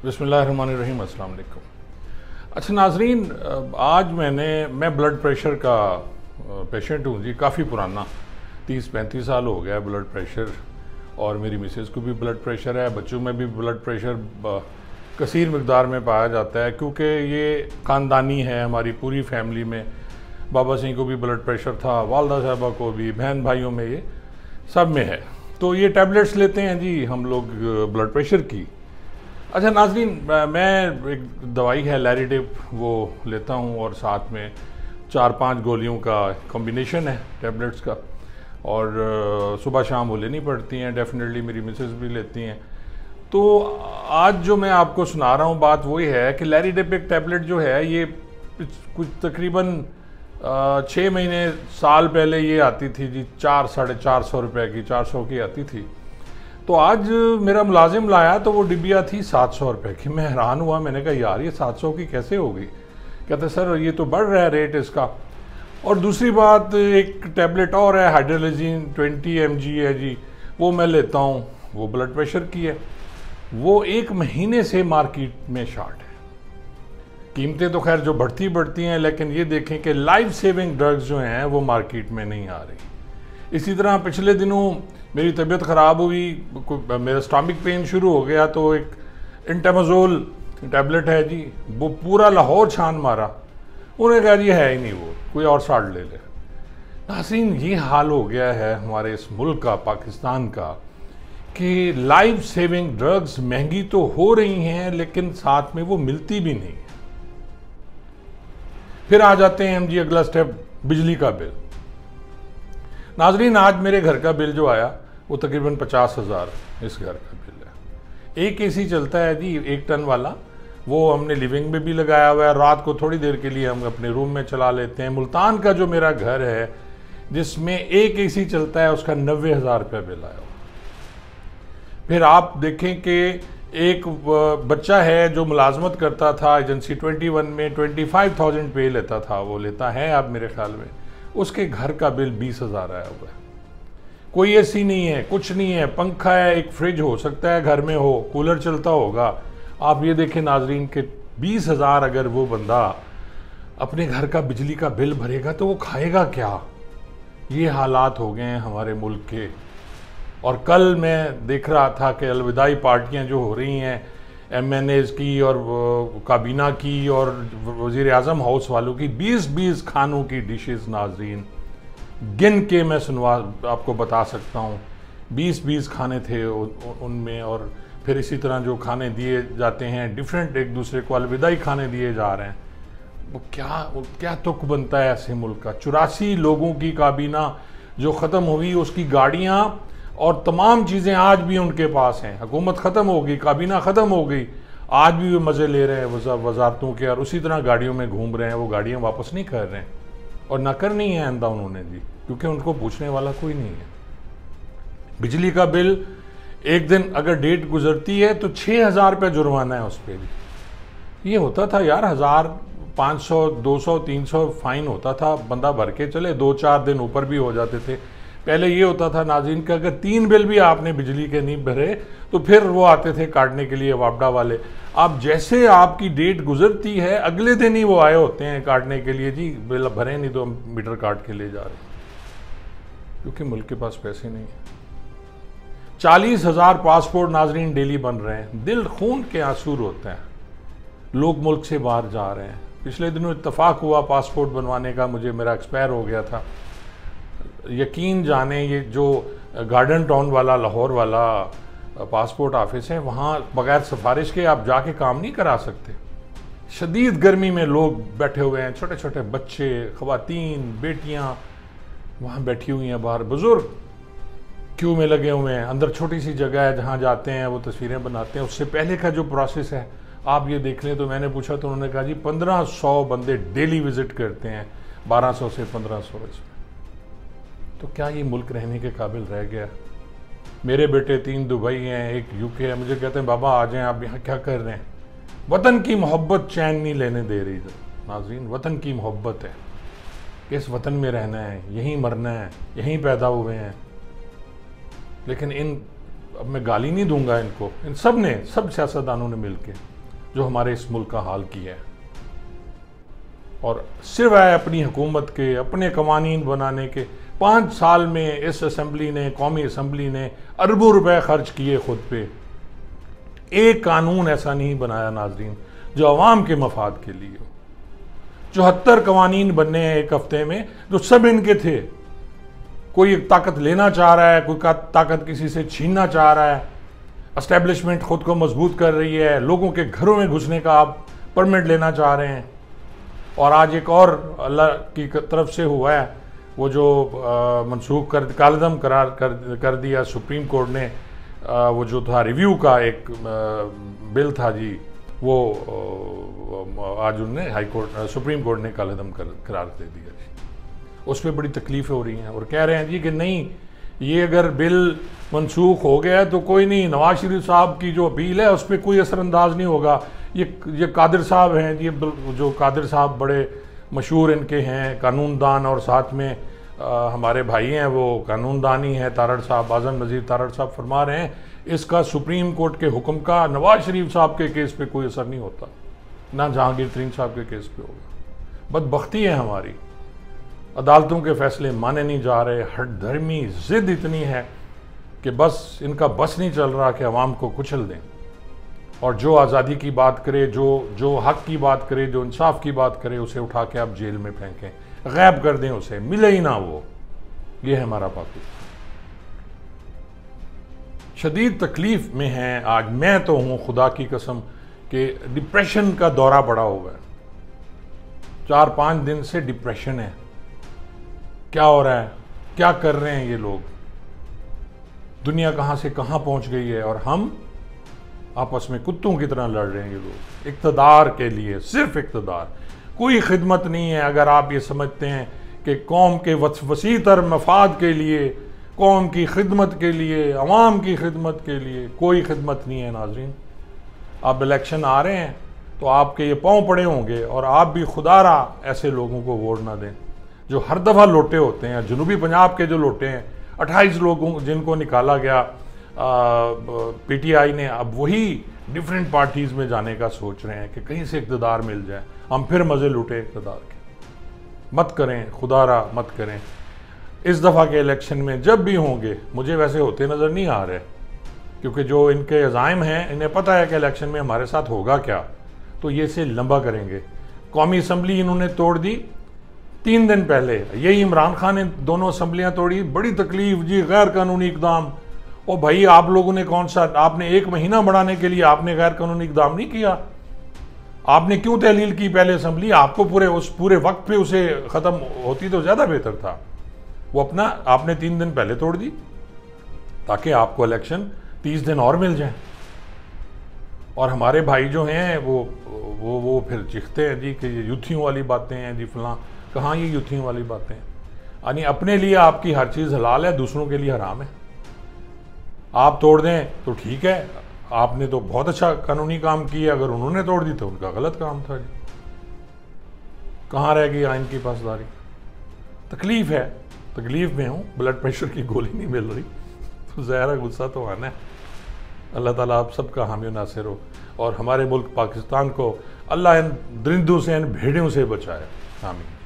बिस्मिल्लाहिर्रहमानिर्रहीम, अस्सलाम वालेकुम। अच्छा नाजरीन, आज मैं ब्लड प्रेशर का पेशेंट हूँ जी, काफ़ी पुराना, 30-35 साल हो गया है ब्लड प्रेशर। और मेरी मिसेज़ को भी ब्लड प्रेशर है, बच्चों में भी ब्लड प्रेशर कसीर मकदार में पाया जाता है, क्योंकि ये ख़ानदानी है। हमारी पूरी फैमिली में बाबा सिंह को भी ब्लड प्रेशर था, वालदा साहबा को भी, बहन भाइयों में, ये सब में है। तो ये टैबलेट्स लेते हैं जी हम लोग ब्लड प्रेशर की। अच्छा नाज़रीन, मैं एक दवाई है लैरिडिप, वो लेता हूँ और साथ में 4-5 गोलियों का कॉम्बिनेशन है टैबलेट्स का, और सुबह शाम वो लेनी पड़ती हैं। डेफिनेटली मेरी मिसेस भी लेती हैं। तो आज जो मैं आपको सुना रहा हूँ बात वही है कि लैरिडिप एक टैबलेट जो है, ये कुछ तकरीबन 6 महीने साल पहले ये आती थी जी 400-450 रुपये की, 400 की आती थी। तो आज मेरा मुलाजिम लाया तो वो डिबिया थी 700 रुपये की। मैं हैरान हुआ, मैंने कहा यार ये 700 की कैसे हो गई? कहते सर ये तो बढ़ रहा है रेट इसका। और दूसरी बात, एक टैबलेट और है हाइड्रोलिजिन 20 mg है जी, वो मैं लेता हूँ, वो ब्लड प्रेशर की है। वो 1 महीने से मार्केट में शार्ट है। कीमतें तो खैर जो बढ़ती हैं, लेकिन ये देखें कि लाइफ सेविंग ड्रग्स जो हैं वो मार्केट में नहीं आ रही। इसी तरह पिछले दिनों मेरी तबीयत ख़राब हुई, मेरा स्टमक पेन शुरू हो गया, तो एक इंटेमाज़ोल टैबलेट है जी, वो पूरा लाहौर छान मारा। उन्होंने कहा जी है ही नहीं, वो कोई और साल्ट ले ले। नाज़रीन, ये हाल हो गया है हमारे इस मुल्क का, पाकिस्तान का, कि लाइफ सेविंग ड्रग्स महंगी तो हो रही हैं लेकिन साथ में वो मिलती भी नहीं। फिर आ जाते हैं हम जी अगला स्टेप, बिजली का बिल। नाजरीन, आज मेरे घर का बिल जो आया वो तकरीबन 50,000 इस घर का बिल है। एक एसी चलता है जी 1 टन वाला, वो हमने लिविंग में भी लगाया हुआ है, रात को थोड़ी देर के लिए हम अपने रूम में चला लेते हैं। मुल्तान का जो मेरा घर है जिसमें एक एसी चलता है, उसका 90,000 रुपये बिल आया। फिर आप देखें कि एक बच्चा है जो मुलाजमत करता था एजेंसी 21 में, 25,000 पे लेता था, वो लेता है अब मेरे ख्याल में, उसके घर का बिल 20,000 आया हुआ है। कोई एसी नहीं है, कुछ नहीं है, पंखा है, एक फ्रिज हो सकता है घर में हो, कूलर चलता होगा। आप ये देखें नाजरीन कि 20,000 अगर वो बंदा अपने घर का बिजली का बिल भरेगा तो वो खाएगा क्या? ये हालात हो गए हैं हमारे मुल्क के। और कल मैं देख रहा था कि अलविदाई पार्टियां जो हो रही हैं MNAs की और काबीना की और वज़ीर आज़म हाउस वालों की, 20-20 खानों की डिशेस नाजरीन, गिन के मैं आपको बता सकता हूँ, 20-20 खाने थे उनमें। और फिर इसी तरह जो खाने दिए जाते हैं डिफरेंट, एक दूसरे को अलविदाई खाने दिए जा रहे हैं। वो क्या तुक बनता है ऐसे मुल्क का? 84 लोगों की काबीना जो ख़त्म हुई, उसकी गाड़ियाँ और तमाम चीज़ें आज भी उनके पास हैं। हुकूमत ख़त्म हो गई, काबीना ख़त्म हो गई, आज भी वो मज़े ले रहे हैं वजारतों के, और उसी तरह गाड़ियों में घूम रहे हैं। वो गाड़ियाँ वापस नहीं कर रहे हैं और ना करनी है आइंदा उन्होंने जी, क्योंकि उनको पूछने वाला कोई नहीं है। बिजली का बिल एक दिन अगर डेट गुजरती है तो 6,000 रुपये जुर्माना है उस पर भी। ये होता था यार 1,000, 500, 200, 300 फाइन होता था, बंदा भर के चले, 2-4 दिन ऊपर भी हो जाते थे। पहले ये होता था नाज़रीन कि अगर 3 बिल भी आपने बिजली के नहीं भरे तो फिर वो आते थे काटने के लिए, वापडा वाले। अब जैसे आपकी डेट गुजरती है अगले दिन ही वो आए होते हैं काटने के लिए, जी बिल भरे नहीं तो मीटर काट के ले जा रहे, क्योंकि मुल्क के पास पैसे नहीं है। 40,000 पासपोर्ट नाजरीन डेली बन रहे हैं, दिल खून के आंसू होते हैं। लोग मुल्क से बाहर जा रहे हैं। पिछले दिनों इत्तफाक हुआ पासपोर्ट बनवाने का, मेरा एक्सपायर हो गया था। यकीन जाने, ये जो गार्डन टाउन वाला लाहौर वाला पासपोर्ट ऑफिस है, वहाँ बगैर सिफारिश के आप जाके काम नहीं करा सकते। शदीद गर्मी में लोग बैठे हुए हैं, छोटे छोटे बच्चे, ख़वातीन, बेटियाँ वहाँ बैठी हुई हैं, बाहर बुज़ुर्ग क्यू में लगे हुए हैं। अंदर छोटी सी जगह है जहाँ जाते हैं, वो तस्वीरें बनाते हैं। उससे पहले का जो प्रोसेस है आप ये देख लें। तो मैंने पूछा तो उन्होंने कहा जी 1500 बंदे डेली विज़िट करते हैं, 1200 से 1500 इसमें। तो क्या ये मुल्क रहने के काबिल रह गया? मेरे बेटे 3 दुबई हैं, 1 UK है। मुझे कहते हैं बाबा आ जाएं, आप यहाँ क्या कर रहे हैं? वतन की मोहब्बत चैन नहीं लेने दे रही नाज़रीन। वतन की मोहब्बत है, इस वतन में रहना है, यहीं मरना है, यहीं पैदा हुए हैं। लेकिन अब मैं गाली नहीं दूंगा इनको, इन सब सियासतदानों ने मिलकर जो हमारे इस मुल्क का हाल किया है। और सिर्फ है अपनी हुकूमत के, अपने कवानीन बनाने के। 5 साल में इस असम्बली ने, कौमी असम्बली ने अरबों रुपए खर्च किए खुद पे। एक कानून ऐसा नहीं बनाया नाजरीन जो अवाम के मफाद के लिए हो। 74 कवानीन बनने हैं एक हफ्ते में, जो सब इनके थे। कोई ताकत लेना चाह रहा है, कोई ताकत किसी से छीनना चाह रहा है। एस्टेब्लिशमेंट खुद को मजबूत कर रही है, लोगों के घरों में घुसने का आप परमिट लेना चाह रहे हैं। और आज एक और अल्लाह की तरफ से हुआ है, वो जो मनसूख कालदम करार कर दिया सुप्रीम कोर्ट ने। वो जो था रिव्यू का एक बिल था जी, वो आज उनने हाई कोर्ट सुप्रीम कोर्ट ने कालदम करार दे दिया जी। उस पर बड़ी तकलीफ़ें हो रही हैं और कह रहे हैं जी कि नहीं, ये अगर बिल मनसूख हो गया तो कोई नहीं, नवाज शरीफ साहब की जो अपील है उस पर कोई असरअंदाज नहीं होगा। ये कादिर साहब हैं जी, जो कादिर साहब बड़े मशहूर इनके हैं कानूनदान, और साथ में हमारे भाई हैं वो कानूनदान ही हैं, तारड़ साहब, आज़म नज़ीर तारड़ साहब फरमा रहे हैं इसका सुप्रीम कोर्ट के हुक्म का नवाज शरीफ साहब के केस पे कोई असर नहीं होता, ना जहांगीर तरीन साहब के केस पे होगा। बदबख्ती है हमारी, अदालतों के फैसले माने नहीं जा रहे। हठधर्मी जिद इतनी है कि बस इनका बस नहीं चल रहा कि अवाम को कुचल दें। और जो आज़ादी की बात करे, जो हक की बात करे, जो इंसाफ की बात करे, उसे उठा के आप जेल में फेंकें, गायब कर दें, उसे मिले ही ना वो। ये है हमारा पाकिस्तान। शदीद तकलीफ में है आज। मैं तो हूँ खुदा की कसम कि डिप्रेशन का दौरा पड़ा हुआ है। 4-5 दिन से डिप्रेशन है। क्या हो रहा है, क्या कर रहे हैं ये लोग, दुनिया कहाँ से कहाँ पहुँच गई है, और हम आपस में कुत्तों की तरह लड़ रहे हैं ये लोग इक़्तिदार के लिए, सिर्फ इक़्तिदार। कोई खिदमत नहीं है। अगर आप ये समझते हैं कि कौम के वसीतर मफाद के लिए, कौम की खिदमत के लिए, अवाम की खिदमत के लिए, कोई खिदमत नहीं है नाजरीन। अब इलेक्शन आ रहे हैं तो आपके ये पाँव पड़े होंगे और आप भी खुदारा ऐसे लोगों को वोट ना दें जो हर दफ़ा लोटे होते हैं। जनूबी पंजाब के जो लोटे हैं, 28 लोगों जिनको निकाला गया पीटीआई ने, अब वही डिफरेंट पार्टीज़ में जाने का सोच रहे हैं कि कहीं से इक़्तिदार मिल जाए, हम फिर मज़े लूटे इक़्तिदार के। मत करें, खुदारा मत करें। इस दफ़ा के इलेक्शन में जब भी होंगे, मुझे वैसे होते नज़र नहीं आ रहे, क्योंकि जो इनके अज़ाइम हैं, इन्हें पता है कि इलेक्शन में हमारे साथ होगा क्या, तो ये इसे लंबा करेंगे। कौमी असम्बली इन्होंने तोड़ दी 3 दिन पहले, यही इमरान खान ने दोनों असम्बलियाँ तोड़ी। बड़ी तकलीफ जी, गैर कानूनी इकदाम। ओ भाई, आप लोगों ने कौन सा, आपने 1 महीना बढ़ाने के लिए आपने गैर कानूनी इकदाम नहीं किया। आपने क्यों तहलील की पहले असम्बली? आपको पूरे वक्त पे उसे ख़त्म होती तो ज़्यादा बेहतर था। वो अपना आपने 3 दिन पहले तोड़ दी ताकि आपको इलेक्शन 30 दिन और मिल जाए। और हमारे भाई जो हैं वो फिर चिखते हैं जी कि ये यूथियों वाली बातें हैं जी, फलां। कहाँ ये यूथियों वाली बातें हैं? यानी अपने लिए आपकी हर चीज़ हलाल है, दूसरों के लिए हराम है। आप तोड़ दें तो ठीक है, आपने तो बहुत अच्छा कानूनी काम किया। अगर उन्होंने तोड़ दी तो उनका गलत काम था जी। कहाँ रह गई आइन की पासदारी? तकलीफ़ है, तकलीफ़ में हूँ। ब्लड प्रेशर की गोली नहीं मिल रही तो ज़ाहिर गुस्सा तो आना है। अल्लाह ताला आप सबका हामी नासिर हो और हमारे मुल्क पाकिस्तान को अल्लाह इन दरिंदों से, इन भेड़ियों से बचाए। आमीन।